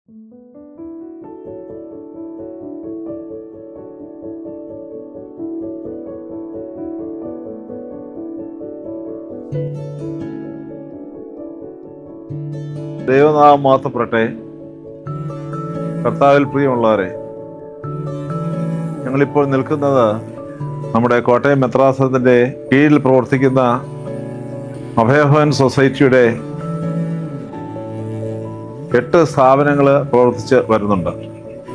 ദൈവനാമം മഹത്വപ്പെടട്ടെ. കർത്താവിൽ പ്രിയമുള്ളവരെ, ഞങ്ങളിപ്പോൾ നിൽക്കുന്നത് നമ്മുടെ കോട്ടയം മെത്രാസനത്തിൻ്റെ കീഴിൽ പ്രവർത്തിക്കുന്ന അഭയഭവൻ സൊസൈറ്റിയുടെ 8 സ്ഥാപനങ്ങൾ പ്രവർത്തിച്ച് വരുന്നുണ്ട്.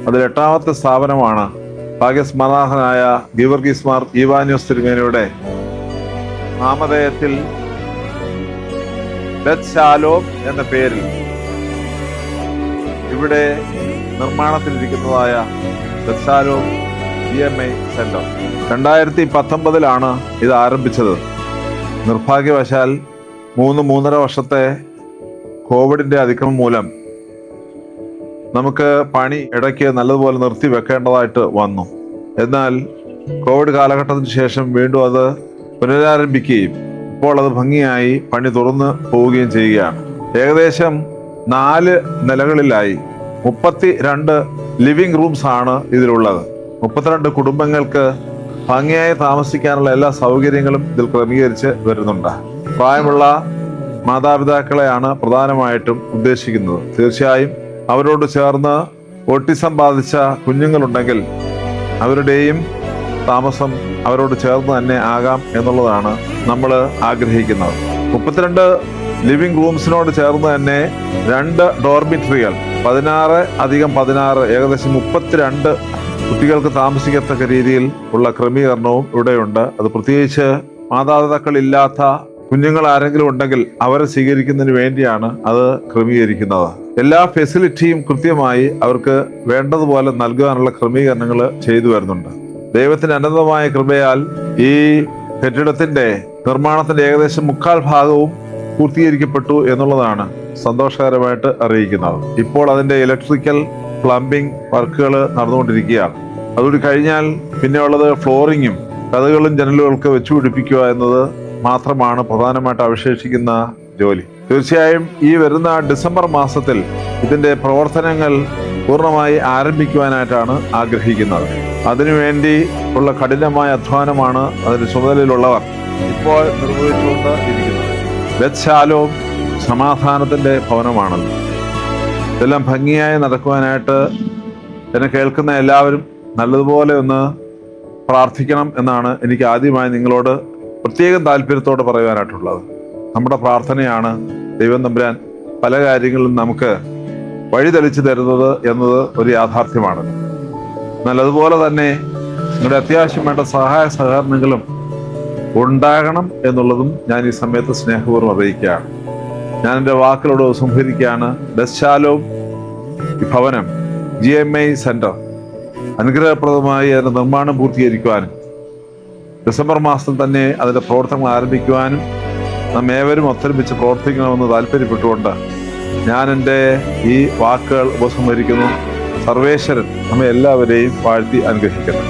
അതിൽ 8ാമത്തെ സ്ഥാപനമാണ് ഭാഗ്യസ്മരണാർഹനായ ഗീവർഗീസ് മാർ ഈവാനിയോസ് തിരുമേനിയുടെ നാമധേയത്തിൽ ബെത്ത് ശാലോം എന്ന പേരിൽ ഇവിടെ നിർമ്മാണത്തിലിരിക്കുന്നതായ ബെത്ത് ശാലോം GMI സെന്റർ. 2019 ഇത് ആരംഭിച്ചത്. നിർഭാഗ്യവശാൽ 3-3.5 വർഷത്തെ കോവിഡിന്റെ അതിക്രമം മൂലം നമുക്ക് പണി ഇടയ്ക്ക് നല്ലതുപോലെ നിർത്തി വെക്കേണ്ടതായിട്ട് വന്നു. എന്നാൽ കോവിഡ് കാലഘട്ടത്തിന് ശേഷം വീണ്ടും അത് പുനരാരംഭിക്കുകയും ഇപ്പോൾ അത് ഭംഗിയായി പണി തുറന്ന് പോവുകയും ചെയ്യുകയാണ്. ഏകദേശം 4 നിലകളിലായി 32 ലിവിംഗ് റൂംസ് ആണ് ഇതിലുള്ളത്. 32 കുടുംബങ്ങൾക്ക് ഭംഗിയായി താമസിക്കാനുള്ള എല്ലാ സൗകര്യങ്ങളും ഇതിൽ ക്രമീകരിച്ച് വരുന്നുണ്ട്. പ്രായമുള്ള മാതാപിതാക്കളെയാണ് പ്രധാനമായിട്ടും ഉദ്ദേശിക്കുന്നത്. തീർച്ചയായും അവരോട് ചേർന്ന് ഓട്ടിസം ബാധിച്ച കുഞ്ഞുങ്ങളുണ്ടെങ്കിൽ അവരുടെയും താമസം അവരോട് ചേർന്ന് തന്നെ ആകാം എന്നുള്ളതാണ് നമ്മൾ ആഗ്രഹിക്കുന്നത്. 32 ലിവിംഗ് റൂംസിനോട് ചേർന്ന് തന്നെ 2 ഡോർമിറ്ററികൾ, 16+16 ഏകദേശം 32 കുട്ടികൾക്ക് താമസിക്കത്തക്ക രീതിയിൽ ഉള്ള ക്രമീകരണവും ഇവിടെയുണ്ട്. അത് പ്രത്യേകിച്ച് മാതാപിതാക്കളില്ലാത്ത കുഞ്ഞുങ്ങൾ ആരെങ്കിലും ഉണ്ടെങ്കിൽ അവരെ സ്വീകരിക്കുന്നതിന് വേണ്ടിയാണ് അത് ക്രമീകരിക്കുന്നത്. എല്ലാ ഫെസിലിറ്റിയും കൃത്യമായി അവർക്ക് വേണ്ടതുപോലെ നൽകാനുള്ള ക്രമീകരണങ്ങൾ ചെയ്തു വരുന്നുണ്ട്. ദൈവത്തിന്റെ അനന്തമായ കൃപയാൽ ഈ കെട്ടിടത്തിന്റെ നിർമ്മാണത്തിന്റെ ഏകദേശം 1/4 ഭാഗവും പൂർത്തീകരിക്കപ്പെട്ടു എന്നുള്ളതാണ് സന്തോഷകരമായിട്ട് അറിയിക്കുന്നത്. ഇപ്പോൾ അതിന്റെ ഇലക്ട്രിക്കൽ പ്ലംബിംഗ് വർക്കുകൾ നടന്നുകൊണ്ടിരിക്കുകയാണ്. അതുകൂടി കഴിഞ്ഞാൽ പിന്നെ ഉള്ളത് ഫ്ലോറിങ്ങും കതകളും ജനലുകൾക്ക് വെച്ചു പിടിപ്പിക്കുക എന്നത് മാത്രമാണ് പ്രധാനമായിട്ട് അവശേഷിക്കുന്ന ജോലി. തീർച്ചയായും ഈ വരുന്ന ഡിസംബർ മാസത്തിൽ ഇതിന്റെ പ്രവർത്തനങ്ങൾ പൂർണ്ണമായി ആരംഭിക്കുവാനായിട്ടാണ് ആഗ്രഹിക്കുന്നത്. അതിനുവേണ്ടി ഉള്ള കഠിനമായ അധ്വാനമാണ് അതിന്റെ ചുമതലയിലുള്ളവർ ഇപ്പോൾ നിർവഹിച്ചുകൊണ്ട് ഇരിക്കുന്നത്. ബെത്ത് ശാലോം സമാധാനത്തിന്റെ ഭവനമാണല്ലോ. ഇതെല്ലാം ഭംഗിയായി നടക്കുവാനായിട്ട് എന്നെ കേൾക്കുന്ന എല്ലാവരും നല്ലതുപോലെ ഒന്ന് പ്രാർത്ഥിക്കണം എന്നാണ് എനിക്ക് ആദ്യമായി നിങ്ങളോട് പ്രത്യേകം താല്പര്യത്തോടെ പറയുവാനായിട്ടുള്ളത്. നമ്മുടെ പ്രാർത്ഥനയാണ് ദൈവം തമ്പുരാൻ പല കാര്യങ്ങളിലും നമുക്ക് വഴി തെളിച്ചു തരുന്നത് എന്നത് ഒരു യാഥാർത്ഥ്യമാണ്. എന്നാൽ അതുപോലെ തന്നെ നിങ്ങളുടെ അത്യാവശ്യം വേണ്ട സഹായ സഹകരണങ്ങളും ഉണ്ടാകണം എന്നുള്ളതും ഞാൻ ഈ സമയത്ത് സ്നേഹപൂർവ്വം അറിയിക്കുകയാണ്. ഞാൻ എൻ്റെ വാക്കുകളോട് സംഹരിക്കുകയാണ്. ബെത്ത് ശാലോം ഭവനം GMI സെന്റർ അനുഗ്രഹപ്രദമായി അതിന്റെ നിർമ്മാണം പൂർത്തീകരിക്കുവാനും ഡിസംബർ മാസത്തിൽ തന്നെ അതിന്റെ പ്രവർത്തനങ്ങൾ ആരംഭിക്കുവാനും നാം ഏവരും ഒത്തൊരുമിച്ച് പ്രവർത്തിക്കണമെന്ന് താല്പര്യപ്പെട്ടുകൊണ്ട് ഞാൻ എൻ്റെ ഈ വാക്കുകൾ ഉപസംഹരിക്കുന്നു. സർവേശ്വരൻ നമ്മെ എല്ലാവരെയും വാഴ്ത്തി അനുഗ്രഹിക്കട്ടെ.